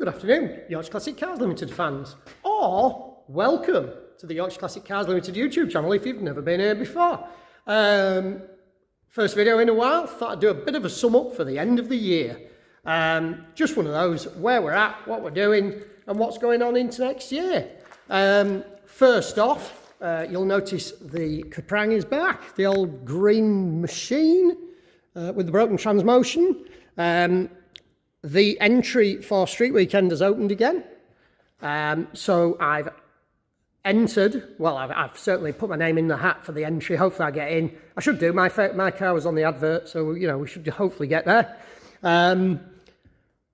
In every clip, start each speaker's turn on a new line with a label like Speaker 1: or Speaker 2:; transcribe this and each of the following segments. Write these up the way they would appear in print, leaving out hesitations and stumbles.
Speaker 1: Good afternoon, Yorkshire Classic Cars Limited fans, or welcome to the Yorkshire Classic Cars Limited YouTube channel if you've never been here before. First video in a while, thought I'd do a bit of a sum up for the end of the year. Just one of those, where we're at, what we're doing, and what's going on into next year. First off, you'll notice the Capri is back, the old green machine with the broken transmission. The entry for Street Weekend has opened again. So I've entered, well, I've certainly put my name in the hat for the entry. Hopefully I get in. I should do. My car was on the advert, so, you know, we should hopefully get there.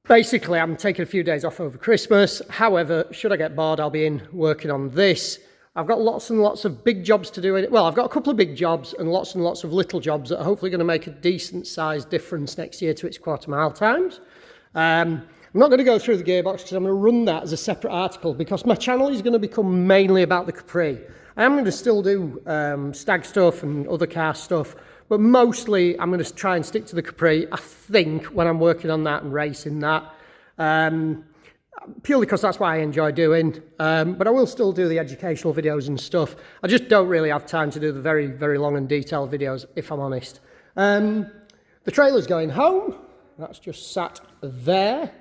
Speaker 1: Basically, I'm taking a few days off over Christmas. However, should I get bored, I'll be in working on this. I've got lots and lots of big jobs to do in it. Well, I've got a couple of big jobs and lots of little jobs that are hopefully going to make a decent sized difference next year to its quarter mile times. I'm not going to go through the gearbox because I'm going to run that as a separate article because my channel is going to become mainly about the Capri. I am going to still do stag stuff and other car stuff, but mostly I'm going to try and stick to the Capri, I think, when I'm working on that and racing that. Purely because that's what I enjoy doing, but I will still do the educational videos and stuff. I just don't really have time to do the very, very long and detailed videos, if I'm honest. The trailer's going home. That's just sat there.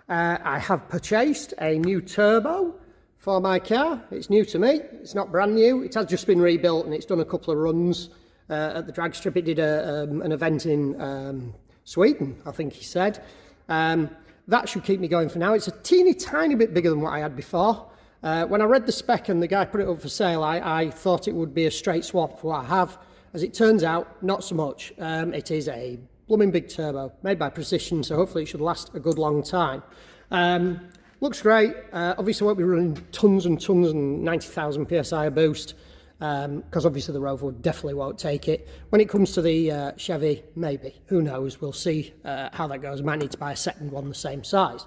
Speaker 1: I have purchased a new turbo for my car. It's new to me. It's not brand new. It has just been rebuilt and it's done a couple of runs at the drag strip. It did an event in Sweden, I think he said. That should keep me going for now. It's a teeny tiny bit bigger than what I had before. When I read the spec and the guy put it up for sale, I thought it would be a straight swap for what I have. As it turns out, not so much. It is a blooming big turbo, made by Precision, so hopefully it should last a good long time. Looks great. Obviously won't be running tons and tons and 90,000 PSI a boost, because obviously the Rover definitely won't take it. When it comes to the Chevy, maybe. Who knows? We'll see how that goes. Might need to buy a second one the same size.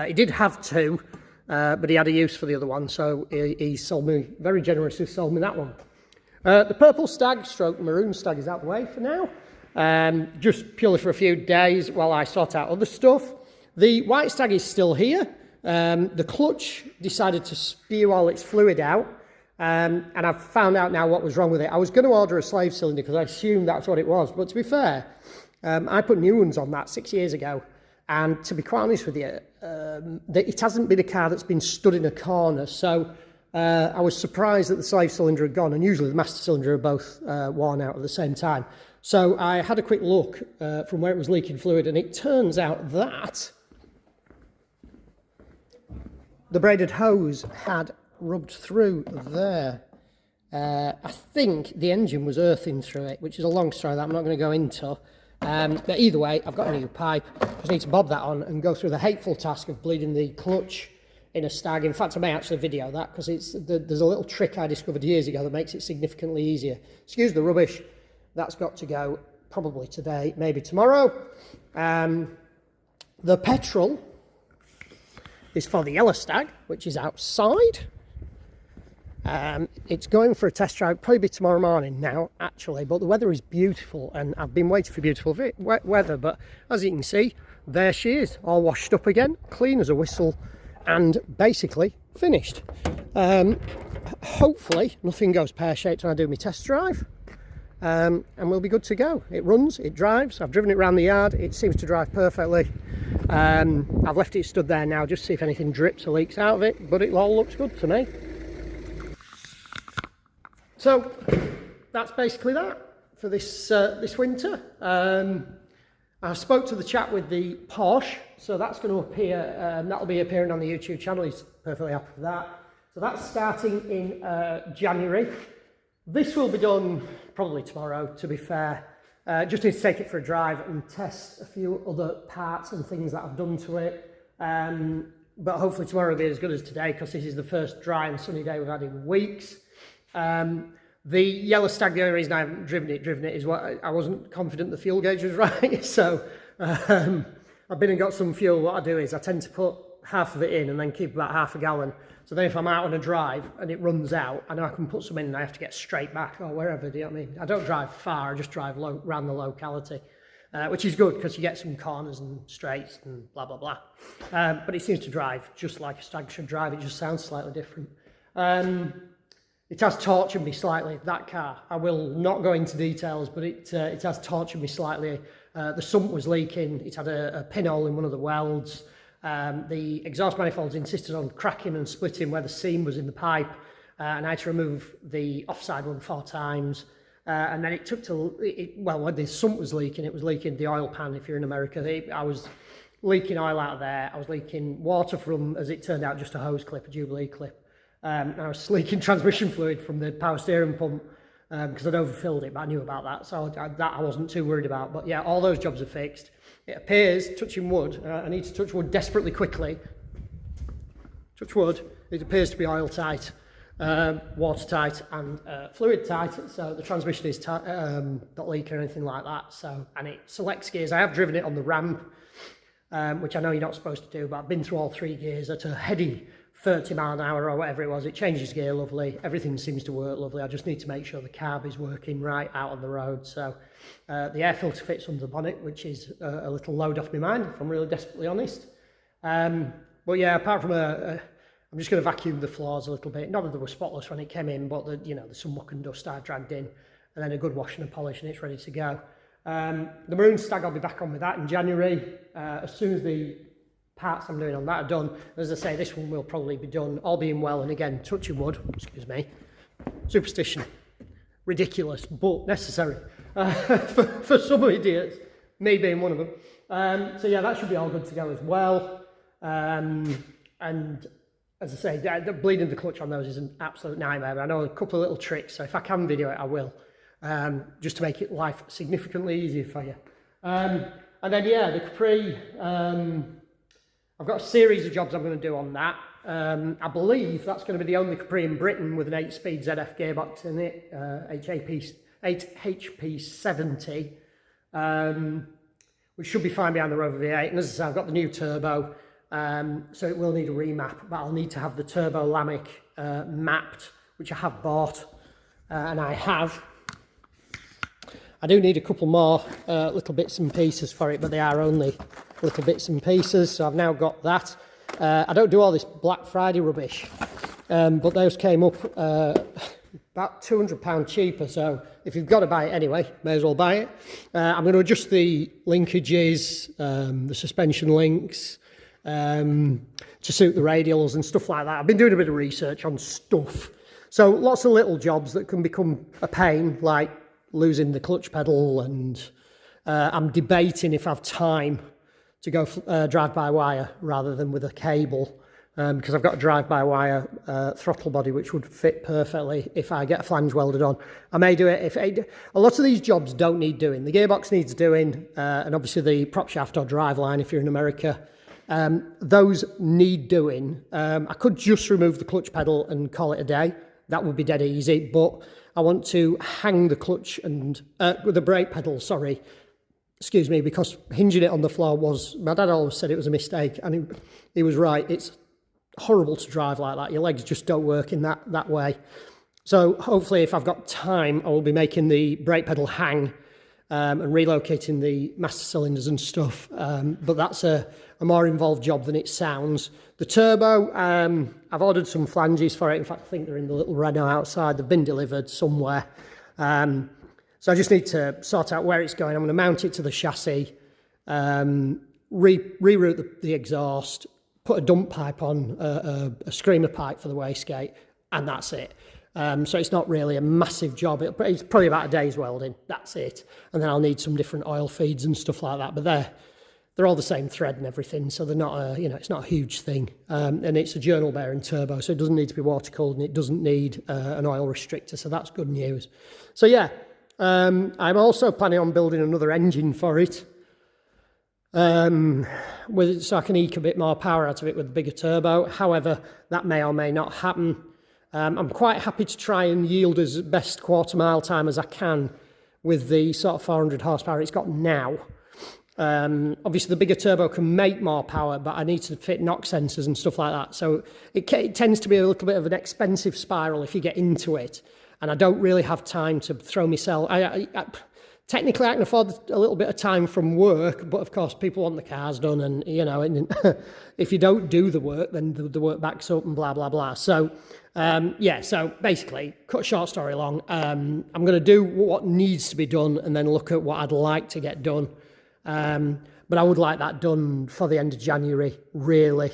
Speaker 1: He did have two, but he had a use for the other one, so he sold me, very generously sold me that one. The purple stag stroke maroon stag is out the way for now. Just purely for a few days while I sort out other stuff. The white stag is still here. The clutch decided to spew all its fluid out, and I've found out now what was wrong with it. I was going to order a slave cylinder because I assumed that's what it was, but to be fair, I put new ones on that 6 years ago, and to be quite honest with you, it hasn't been a car that's been stood in a corner, so I was surprised that the slave cylinder had gone, and usually the master cylinder are both worn out at the same time. So I had a quick look from where it was leaking fluid, and it turns out that the braided hose had rubbed through there. I think the engine was earthing through it, which is a long story that I'm not going to go into. But either way, I've got a new pipe. I just need to bob that on and go through the hateful task of bleeding the clutch in a stag. In fact, I may actually video that because there's a little trick I discovered years ago that makes it significantly easier. Excuse the rubbish. That's got to go probably today, maybe tomorrow. The petrol is for the yellow stag, which is outside. It's going for a test drive, probably tomorrow morning now, actually, but the weather is beautiful, and I've been waiting for beautiful weather, but as you can see, there she is, all washed up again, clean as a whistle, and basically finished. Hopefully, nothing goes pear-shaped when I do my test drive. And we'll be good to go. It runs, it drives. I've driven it around the yard. It seems to drive perfectly. I've left it stood there now just to see if anything drips or leaks out of it, but it all looks good to me. So that's basically that for this winter. I spoke to the chap with the Porsche, so that's going to appear. That'll be appearing on the YouTube channel. He's perfectly happy with that. So that's starting in January. This will be done probably tomorrow, to be fair. Just need to take it for a drive and test a few other parts and things that I've done to it. But hopefully tomorrow will be as good as today because this is the first dry and sunny day we've had in weeks. The yellow stag, the only reason I haven't driven it is what I wasn't confident the fuel gauge was right. So I've been and got some fuel. What I do is I tend to put half of it in and then keep about half a gallon. So then if I'm out on a drive and it runs out, I know I can put some in and I have to get straight back or wherever, do you know what I mean? I don't drive far, I just drive around the locality. which is good because you get some corners and straights and blah, blah, blah. But it seems to drive just like a Stag should drive. It just sounds slightly different. It has tortured me slightly, that car. I will not go into details, but it has tortured me slightly. The sump was leaking. It had a pinhole in one of the welds. The exhaust manifolds insisted on cracking and splitting where the seam was in the pipe, and I had to remove the offside one 4 times. And then it took well, when the sump was leaking, it was leaking the oil pan. If you're in America, I was leaking oil out of there. I was leaking water from, as it turned out, just a hose clip, a Jubilee clip. I was leaking transmission fluid from the power steering pump because I'd overfilled it, but I knew about that, so that I wasn't too worried about. But yeah, all those jobs are fixed. It appears, touching wood, I need to touch wood desperately quickly. Touch wood, it appears to be oil tight, watertight and fluid tight, so the transmission is not leaking or anything like that. So, and it selects gears. I have driven it on the ramp, which I know you're not supposed to do, but I've been through all 3 gears at a heady 30 mile an hour or whatever it was. It changes gear lovely. Everything seems to work lovely. I just need to make sure the carb is working right out on the road. So the air filter fits under the bonnet, which is a little load off my mind, if I'm really desperately honest. But yeah, apart from I'm just going to vacuum the floors a little bit. Not that they were spotless when it came in, but there's some muck and dust I dragged in, and then a good wash and a polish, and it's ready to go. The maroon Stag, I'll be back on with that in January. As soon as the parts I'm doing on that are done. As I say, this one will probably be done, all being well, and again, touching wood, excuse me, superstition, ridiculous, but necessary for some idiots, me being one of them. So yeah, that should be all good to go as well. And as I say, the bleeding the clutch on those is an absolute nightmare. I know a couple of little tricks, so if I can video it, I will, just to make it life significantly easier for you. And then yeah, the Capri, I've got a series of jobs I'm going to do on that. I believe that's going to be the only Capri in Britain with an 8-speed ZF gearbox in it, 8HP70, which should be fine behind the Rover V8. And as I say, I've got the new turbo, so it will need a remap, but I'll need to have the turbo Lamic mapped, which I have bought, and I have. I do need a couple more little bits and pieces for it, but they are only little bits and pieces, so I've now got that. I don't do all this Black Friday rubbish, but those came up about £200 cheaper, so if you've got to buy it anyway, may as well buy it. I'm going to adjust the linkages, the suspension links, to suit the radials and stuff like that. I've been doing a bit of research on stuff, so lots of little jobs that can become a pain, like losing the clutch pedal, and I'm debating if I have time to go drive-by-wire rather than with a cable, because I've got a drive-by-wire throttle body which would fit perfectly if I get a flange welded on. I may do it a lot of these jobs don't need doing. The gearbox needs doing, and obviously the prop shaft or drive line if you're in America, those need doing. I could just remove the clutch pedal and call it a day. That would be dead easy, but I want to hang the clutch and with the brake pedal, sorry, excuse me, because hinging it on the floor was, my dad always said it was a mistake, and he was right. It's horrible to drive like that. Your legs just don't work in that way. So hopefully if I've got time, I will be making the brake pedal hang and relocating the master cylinders and stuff. But that's a more involved job than it sounds. The turbo, I've ordered some flanges for it. In fact, I think they're in the little Renault outside. They've been delivered somewhere. So I just need to sort out where it's going. I'm going to mount it to the chassis, reroute the exhaust, put a dump pipe on, a screamer pipe for the wastegate, and that's it. So it's not really a massive job. It's probably about a day's welding. That's it. And then I'll need some different oil feeds and stuff like that. But they're all the same thread and everything, so they're not it's not a huge thing. And it's a journal bearing turbo, so it doesn't need to be water cooled, and it doesn't need an oil restrictor. So that's good news. So yeah. I'm also planning on building another engine for it, so I can eke a bit more power out of it with the bigger turbo. However, that may or may not happen. I'm quite happy to try and yield as best quarter mile time as I can with the sort of 400 horsepower it's got now. Obviously the bigger turbo can make more power, but I need to fit knock sensors and stuff like that. So it tends to be a little bit of an expensive spiral if you get into it. And I don't really have time to throw myself. technically I can afford a little bit of time from work, but of course people want the cars done, and you know, and if you don't do the work, then the work backs up and blah blah blah. So yeah, so basically, cut a short story long, I'm going to do what needs to be done and then look at what I'd like to get done. But I would like that done for the end of January, really,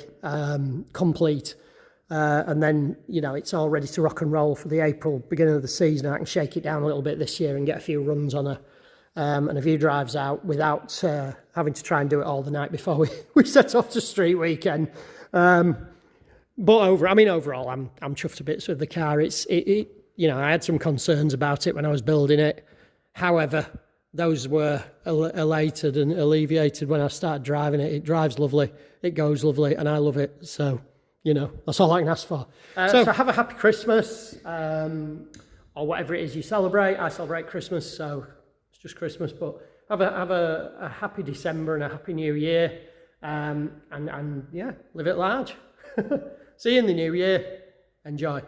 Speaker 1: complete. And then, you know, it's all ready to rock and roll for the April, beginning of the season. I can shake it down a little bit this year and get a few runs on her, and a few drives out without having to try and do it all the night before we set off to street weekend. But overall, I'm chuffed to bits with the car. You know, I had some concerns about it when I was building it. However, those were elated and alleviated when I started driving it. It drives lovely, it goes lovely, and I love it. So, you know, that's all I can ask for. So have a happy Christmas, or whatever it is you celebrate. I celebrate Christmas, so it's just Christmas. But have a happy December and a happy New Year, and yeah, live it large. See you in the new year. Enjoy.